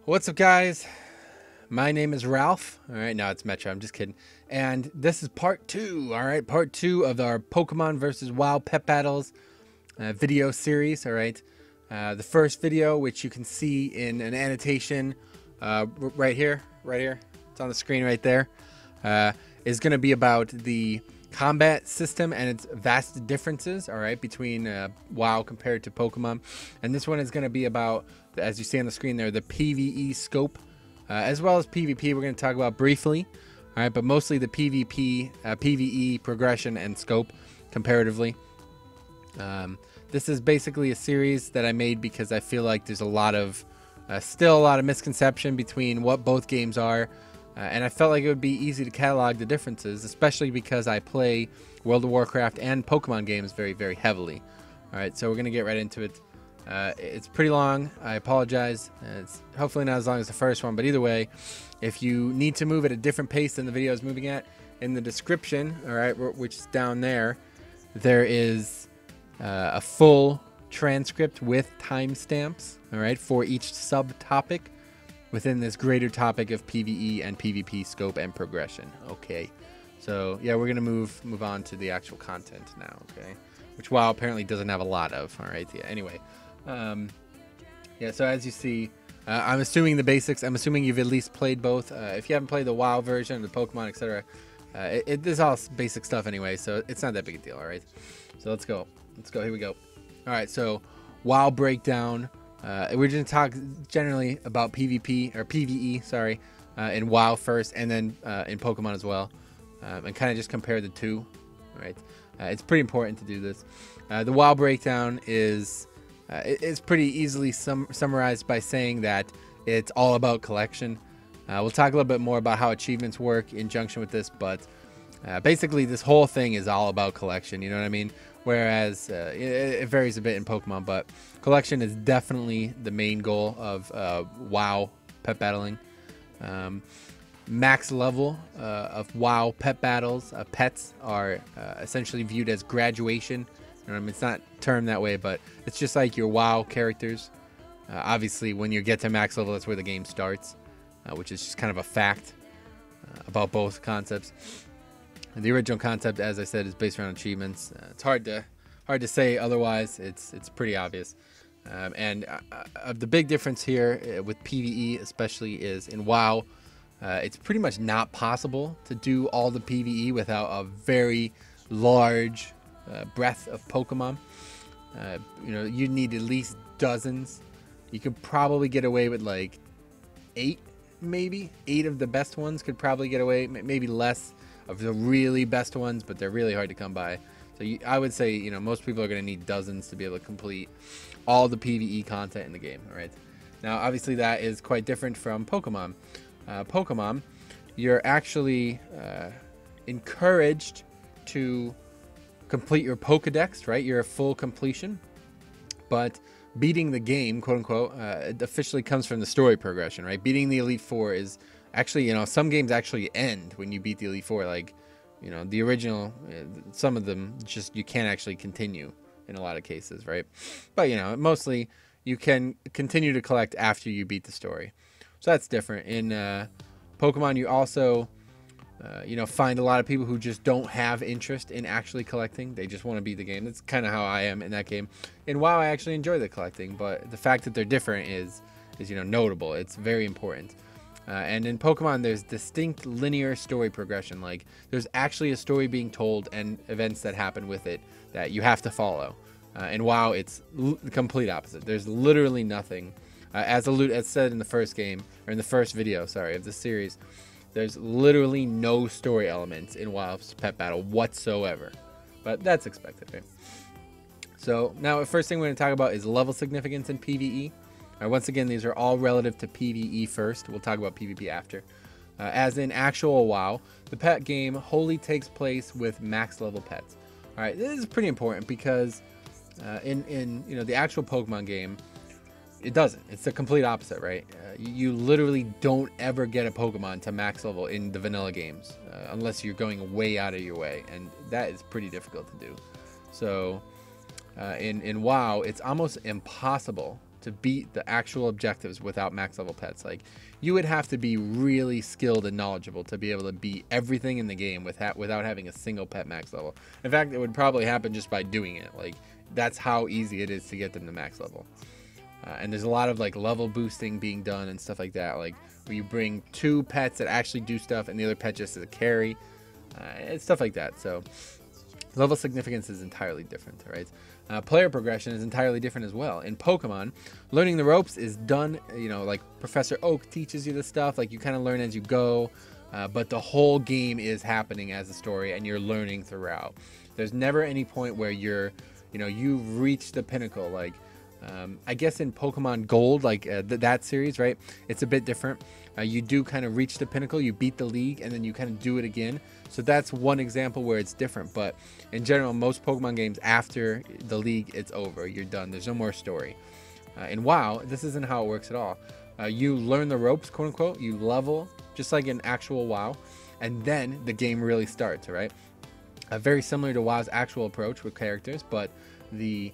What's up, guys? My name is Ralph. All right, no, it's Metro. I'm just kidding. And this is part 2. All right, part 2 of our Pokemon versus WoW pet battles video series. All right, the first video, which you can see in an annotation right here. It's on the screen right there. Is going to be about the combat system and its vast differences, all right, between WoW compared to Pokemon. And this one is going to be about, as you see on the screen there, the PVE scope, as well as PvP. We're going to talk about briefly, all right, but mostly the PVE progression and scope comparatively. This is basically a series that I made because I feel like there's a lot of still a lot of misconception between what both games are. And I felt like it would be easy to catalog the differences, especially because I play World of Warcraft and Pokemon games very, very heavily. All right, so we're going to get right into it. It's pretty long. I apologize. It's hopefully not as long as the first one, but either way, if you need to move at a different pace than the video is moving at, in the description, all right, which is down there, there is a full transcript with timestamps, all right, for each subtopic within this greater topic of PvE and PvP scope and progression. Okay, so yeah, we're gonna move on to the actual content now. Okay, which WoW apparently doesn't have a lot of. All right, yeah. Anyway, yeah. So as you see, I'm assuming the basics. I'm assuming you've at least played both. If you haven't played the WoW version, the Pokemon, etc., this is all basic stuff anyway, so it's not that big a deal. All right, so let's go. Here we go. All right, so WoW breakdown. We're going to talk generally about PvP or PvE, sorry, in WoW first, and then in Pokemon as well, and kind of just compare the two. Right? It's pretty important to do this. The WoW breakdown is pretty easily summarized by saying that it's all about collection. We'll talk a little bit more about how achievements work in junction with this, but basically this whole thing is all about collection. You know what I mean? Whereas it varies a bit in Pokemon, but collection is definitely the main goal of WoW pet battling. Max level of WoW pet battles, pets are essentially viewed as graduation. It's not termed that way, but it's just like your WoW characters. Obviously, when you get to max level, that's where the game starts, which is just kind of a fact about both concepts. The original concept, as I said, is based around achievements. It's hard to say otherwise. It's pretty obvious. And the big difference here with PvE, especially, is in WoW, it's pretty much not possible to do all the PvE without a very large breadth of Pokemon. You need at least dozens. You could probably get away with like 8, maybe 8 of the best ones could probably get away, maybe less of the really best ones, but they're really hard to come by. So I would say, most people are going to need dozens to be able to complete all the PvE content in the game. All right. Now, obviously, that is quite different from Pokemon. Pokemon, you're actually encouraged to complete your Pokedex, right? You're a full completion, but beating the game, quote unquote, it officially comes from the story progression, right? Beating the Elite Four is actually, some games actually end when you beat the Elite Four. Like, the original, some of them just, you can't actually continue in a lot of cases, right? But, mostly you can continue to collect after you beat the story. So that's different. In Pokemon, you also, find a lot of people who just don't have interest in actually collecting. They just want to beat the game. That's kind of how I am in that game. In WoW, I actually enjoy the collecting, but the fact that they're different is notable. It's very important. And in Pokemon, there's distinct linear story progression. Like, there's actually a story being told and events that happen with it that you have to follow. In WoW, it's the complete opposite. There's literally nothing. As said in the first game, or in the first video, sorry, of the series, there's literally no story elements in WoW's pet battle whatsoever. But that's expected, right? So now the first thing we're going to talk about is level significance in PvE. Once again, these are all relative to PvE first. We'll talk about PvP after. As in actual WoW, the pet game wholly takes place with max level pets. All right, this is pretty important because in the actual Pokemon game, it doesn't. It's the complete opposite, right? You literally don't ever get a Pokemon to max level in the vanilla games unless you're going way out of your way, and that is pretty difficult to do. So in WoW, it's almost impossible to beat the actual objectives without max level pets. Like, you would have to be really skilled and knowledgeable to be able to beat everything in the game without having a single pet max level. In fact, it would probably happen just by doing it. Like, that's how easy it is to get them to max level. And there's a lot of like level boosting being done and stuff like that, like where you bring 2 pets that actually do stuff and the other pet just as a carry, and stuff like that. So level significance is entirely different, right? Player progression is entirely different as well. In Pokemon, learning the ropes is done, you know, like Professor Oak teaches you the stuff, like you kind of learn as you go, but the whole game is happening as a story and you're learning throughout. There's never any point where you're, you know, you've reached the pinnacle. Like, I guess in Pokemon Gold, like that series, right, it's a bit different. You do kind of reach the pinnacle, you beat the league, and then you kind of do it again. So that's one example where it's different. But in general, most Pokemon games, after the league, it's over. You're done. There's no more story. In WoW, this isn't how it works at all. You learn the ropes, quote unquote. You level, just like in actual WoW, and then the game really starts, right? Very similar to WoW's actual approach with characters, but the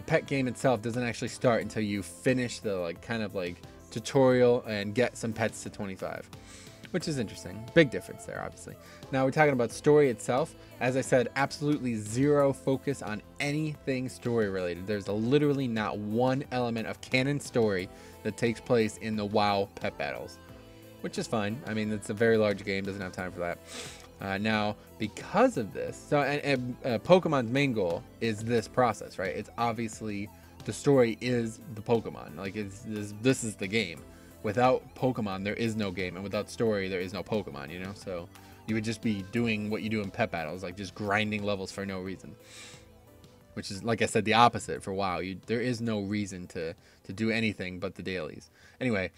pet game itself doesn't actually start until you finish the like kind of like tutorial and get some pets to 25, which is interesting. Big difference there, obviously. Now we're talking about story itself. As I said, absolutely zero focus on anything story related. There's literally not one element of canon story that takes place in the WoW pet battles, which is fine. I mean, it's a very large game, doesn't have time for that. Now, because of this, so Pokemon's main goal is this process, right? It's obviously the story is the Pokemon. Like, this is the game. Without Pokemon, there is no game, and without story, there is no Pokemon. You know, so you would just be doing what you do in pet battles, like just grinding levels for no reason. Which is, like I said, the opposite for WoW. There is no reason to do anything but the dailies. Anyway,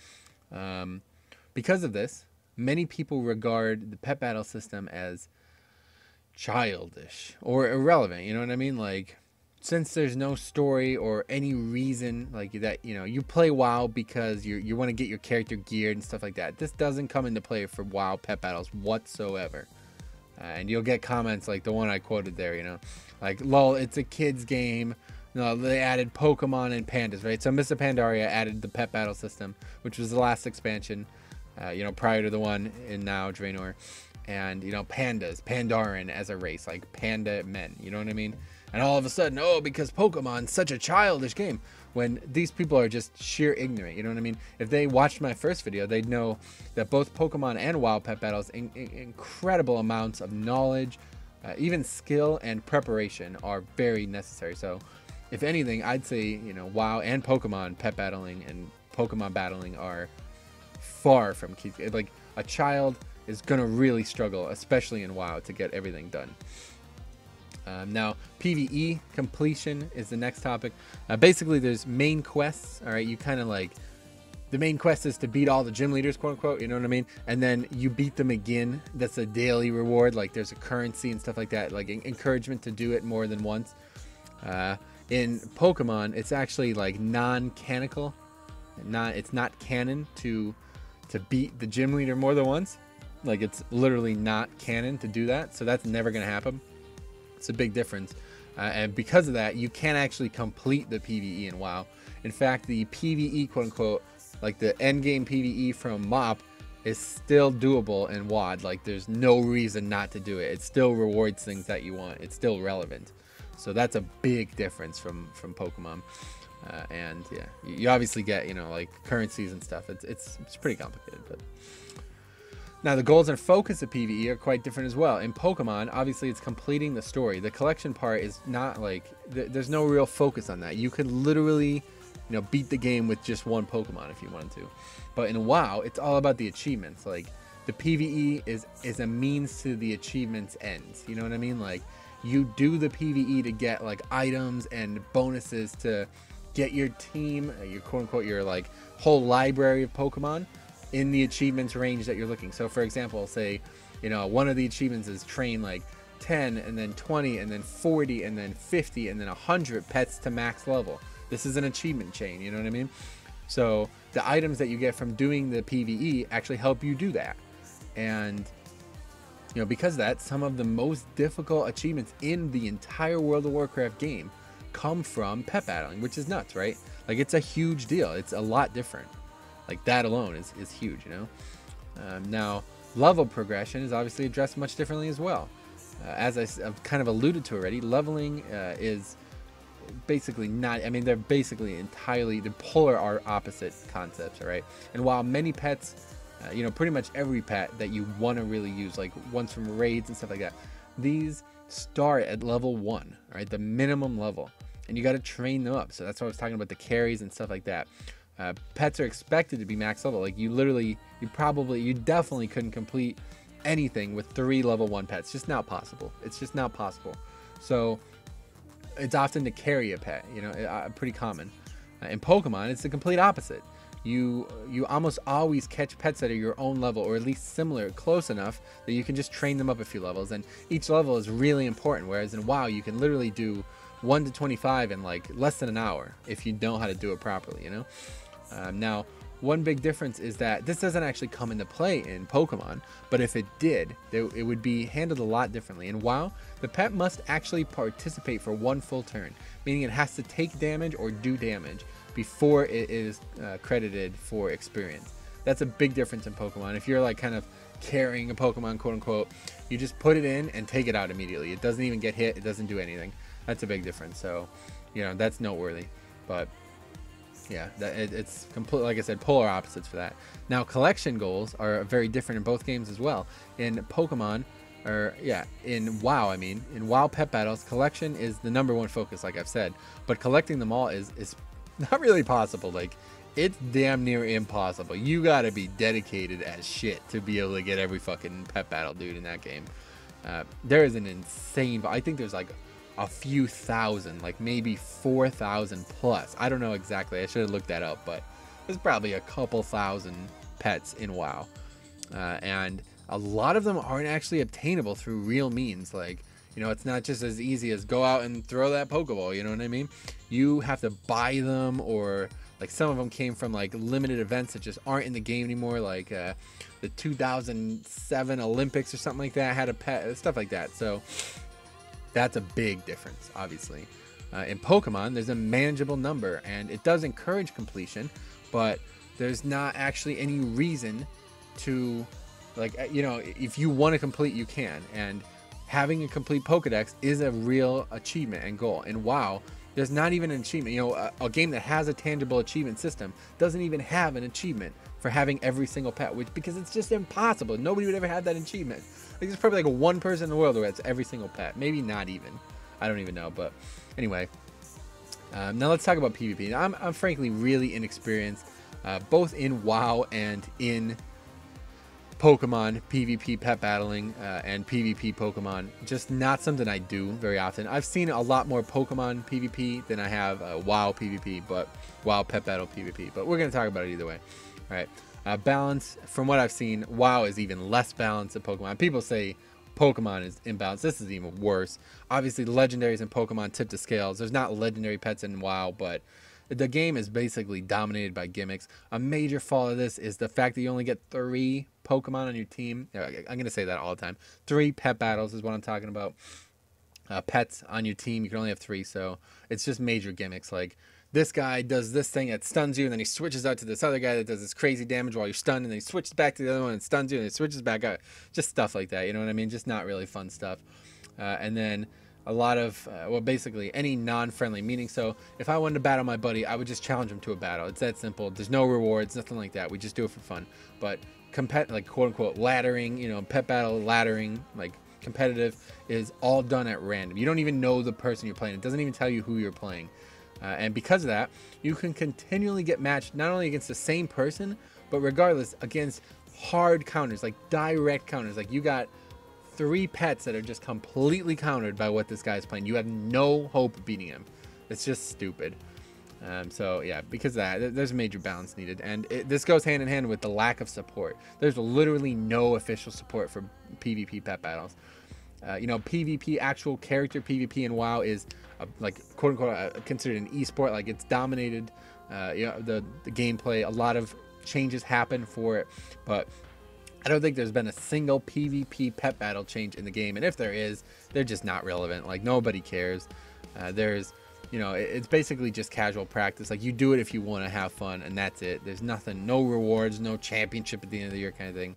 because of this, many people regard the pet battle system as childish or irrelevant. You know what I mean? Like, since there's no story or any reason like that, you know, you play WoW because you want to get your character geared and stuff like that. This doesn't come into play for WoW pet battles whatsoever. And you'll get comments like the one I quoted there, you know, like, lol, it's a kid's game. No, they added Pokemon and pandas, right? So Mr. Pandaria added the pet battle system, which was the last expansion. You know, prior to the one in now Draenor, and you know, pandas, Pandaren as a race, like panda men, you know what I mean? And all of a sudden, oh, because Pokemon's such a childish game, when these people are just sheer ignorant, you know what I mean? If they watched my first video, they'd know that both Pokemon and WoW pet battles, incredible amounts of knowledge, even skill and preparation are very necessary. So, if anything, I'd say, you know, WoW and Pokemon pet battling and Pokemon battling are far from key. Like, a child is gonna really struggle, especially in WoW, to get everything done. Now, PVE completion is the next topic. Basically, there's main quests. All right, you kind of like, the main quest is to beat all the gym leaders, quote unquote. You know what I mean? And then you beat them again. That's a daily reward. Like, there's a currency and stuff like that. Like, encouragement to do it more than once. In Pokemon, it's actually like non-canonical. It's not canon to beat the gym leader more than once. Like, it's literally not canon to do that, so that's never gonna happen. It's a big difference, and because of that, you can't actually complete the PVE in WoW. In fact, the PVE, quote unquote, like the end game PVE from MOP, is still doable in WoD. Like, there's no reason not to do it. It still rewards things that you want. It's still relevant. So that's a big difference from Pokemon. And yeah, you obviously get, you know, like currencies and stuff. It's pretty complicated, but now the goals and focus of PvE are quite different as well. In Pokemon, obviously, it's completing the story. The collection part is not like, there's no real focus on that. You could literally, you know, beat the game with just one Pokemon if you wanted to. But in WoW, it's all about the achievements. Like, the PvE is a means to the achievements ends. You know what I mean? Like, you do the PvE to get like items and bonuses to get your team, your quote unquote, your like whole library of Pokemon in the achievements range that you're looking. So for example, say, you know, one of the achievements is train like 10 and then 20 and then 40 and then 50 and then 100 pets to max level. This is an achievement chain, you know what I mean? So the items that you get from doing the PvE actually help you do that. And you know, because of that, some of the most difficult achievements in the entire World of Warcraft game come from pet battling, which is nuts, right? Like, it's a huge deal. It's a lot different. Like, that alone is huge, you know? Now, level progression is obviously addressed much differently as well. As I've kind of alluded to already, leveling is basically not, I mean, they're basically entirely, the polar are opposite concepts, all right? And while many pets, you know, pretty much every pet that you want to really use, like ones from raids and stuff like that, these start at level 1, all right, the minimum level, and you got to train them up. So that's what I was talking about, the carries and stuff like that. Pets are expected to be max level. Like, you definitely couldn't complete anything with 3 level 1 pets. Just not possible. It's just not possible. So it's often to carry a pet, you know, pretty common. In Pokemon, it's the complete opposite. You almost always catch pets that are your own level, or at least similar, close enough that you can just train them up a few levels, and each level is really important. Whereas in WoW, you can literally do 1 to 25 in like less than an hour if you know how to do it properly, you know. Now, one big difference is that this doesn't actually come into play in Pokemon, but if it did, it would be handled a lot differently. In WoW, the pet must actually participate for 1 full turn, meaning it has to take damage or do damage before it is credited for experience. That's a big difference in Pokemon. If you're like kind of carrying a Pokemon, quote unquote, you just put it in and take it out immediately. It doesn't even get hit. It doesn't do anything. That's a big difference. So, you know, that's noteworthy. But yeah, it's complete, like I said, polar opposites for that. Now, collection goals are very different in both games as well. In Pokemon, or yeah, in WoW, I mean, in WoW pet battles, collection is the #1 focus, like I've said. But collecting them all is not really possible. Like, it's damn near impossible. You gotta be dedicated as shit to be able to get every fucking pet battle, dude, in that game. There is an insane, I think there's like a few thousand, like maybe 4,000 plus. I don't know exactly. I should have looked that up, but there's probably a couple thousand pets in WoW. And a lot of them aren't actually obtainable through real means. Like, you know, it's not just as easy as go out and throw that Pokeball, you know what I mean? You have to buy them, or like some of them came from like limited events that just aren't in the game anymore. Like the 2007 Olympics or something like that had a pet, stuff like that. So that's a big difference, obviously. In Pokemon, there's a manageable number, and it does encourage completion, but there's not actually any reason to, like, you know, if you want to complete, you can. And having a complete Pokedex is a real achievement and goal. In WoW, there's not even an achievement. You know, a game that has a tangible achievement system doesn't even have an achievement for having every single pet, because it's just impossible. Nobody would ever have that achievement. Like, there's probably like one person in the world who has every single pet. Maybe not even. I don't even know. But anyway, now let's talk about PvP. I'm frankly really inexperienced, both in WoW and in Pokemon PvP pet battling and PvP Pokemon. Just not something I do very often. I've seen a lot more Pokemon PvP than I have WoW PvP, but WoW pet battle PvP. But we're going to talk about it either way. All right. Balance, from what I've seen, WoW is even less balanced than Pokemon. People say Pokemon is imbalanced. This is even worse. Obviously, legendaries in Pokemon tip the scales. There's not legendary pets in WoW, but the game is basically dominated by gimmicks. A major fault of this is the fact that you only get 3 Pokemon on your team. I'm going to say that all the time. 3 pet battles is what I'm talking about. Pets on your team, you can only have 3, so it's just major gimmicks. Like, this guy does this thing that stuns you, and then he switches out to this other guy that does this crazy damage while you're stunned, and then he switches back to the other one and stuns you, and he switches back out. Just stuff like that, you know what I mean? Just not really fun stuff. And then a lot of, well, basically any non-friendly, meaning, so if I wanted to battle my buddy, I would just challenge him to a battle. It's that simple. There's no rewards, nothing like that. We just do it for fun. But like, quote-unquote, laddering, you know, pet battle laddering, like competitive, is all done at random. You don't even know the person you're playing. It doesn't even tell you who you're playing. And because of that, you can continually get matched not only against the same person, but regardless against hard counters, like direct counters. Like, you got 3 pets that are just completely countered by what this guy's playing. You have no hope of beating him. It's just stupid. So yeah, because of that, there's major balance needed, and this goes hand in hand with the lack of support. There's literally no official support for PvP pet battles. You know, PvP, actual character PvP in WoW is like, quote unquote, considered an esport. Like, it's dominated, you know, the gameplay. A lot of changes happen for it, but I don't think there's been a single PvP pet battle change in the game. And if there is, they're just not relevant. Like, nobody cares. There's you know, it's basically just casual practice. Like, you do it if you want to have fun, and that's it. There's nothing, no rewards, no championship at the end of the year kind of thing.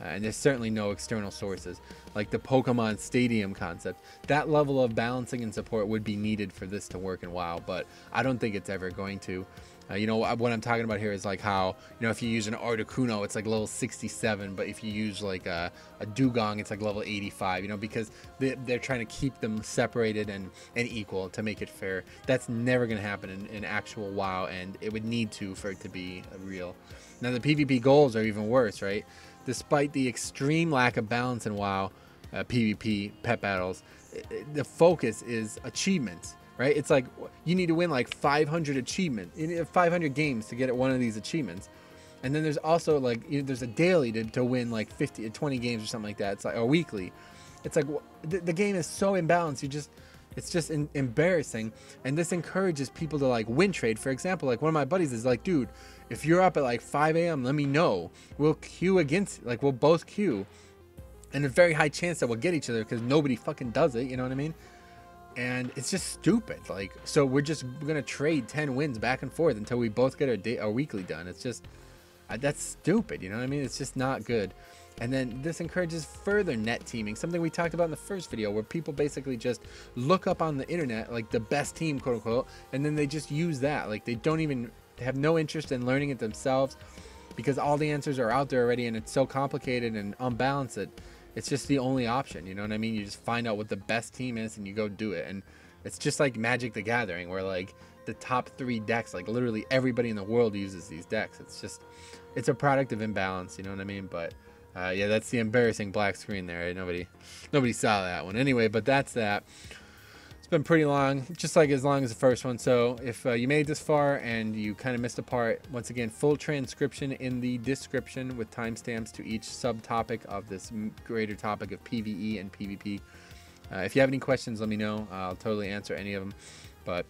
And there's certainly no external sources like the Pokemon Stadium concept. That level of balancing and support would be needed for this to work in WoW, but I don't think it's ever going to. You know, what I'm talking about here is like how, you know, if you use an Articuno, it's like level 67, but if you use like a Dugong, it's like level 85, you know, because they're trying to keep them separated and equal to make it fair. That's never going to happen in actual WoW, and it would need to for it to be real. Now, the PvP goals are even worse, right? Despite the extreme lack of balance in WoW PvP pet battles, the focus is achievements. Right? It's like you need to win like 500 achievements, 500 games to get one of these achievements. And then there's also like, there's a daily to win like 50 20 games or something like that. It's like a weekly. It's like the game is so imbalanced. It's just embarrassing. And this encourages people to like win trade. For example, like one of my buddies is like, dude, if you're up at like 5 a.m., let me know. We'll queue against, like we'll both queue. And a very high chance that we'll get each other because nobody fucking does it. You know what I mean? And it's just stupid. Like, so we're gonna trade 10 wins back and forth until we both get our weekly done. It's just that's stupid, you know what I mean? It's just not good. And then this encourages further net teaming, something we talked about in the first video, where people basically just look up on the internet like the best team, quote unquote, and then they just use that. Like, they don't even have no interest in learning it themselves because all the answers are out there already, and it's so complicated and unbalanced that it's just the only option. You know what I mean? You just find out what the best team is and you go do it. And it's just like Magic the Gathering, where like the top 3 decks, like literally everybody in the world uses these decks. It's a product of imbalance, you know what I mean? But yeah, that's the embarrassing black screen there. Nobody saw that one anyway, but that's that. It's been pretty long, just like as long as the first one. So if you made this far and you kind of missed a part, once again, full transcription in the description with timestamps to each subtopic of this greater topic of PvE and PvP. If you have any questions, let me know. I'll totally answer any of them. But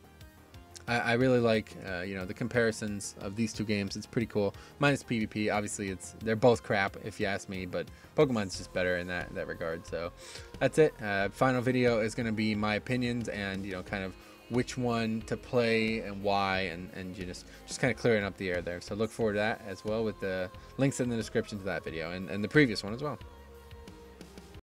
I really like you know, the comparisons of these two games. It's pretty cool. Minus PvP, obviously they're both crap if you ask me, but Pokemon's just better in that regard. So that's it. Final video is going to be my opinions and, you know, kind of which one to play and why, and you just kind of clearing up the air there. So look forward to that as well, with the links in the description to that video and the previous one as well.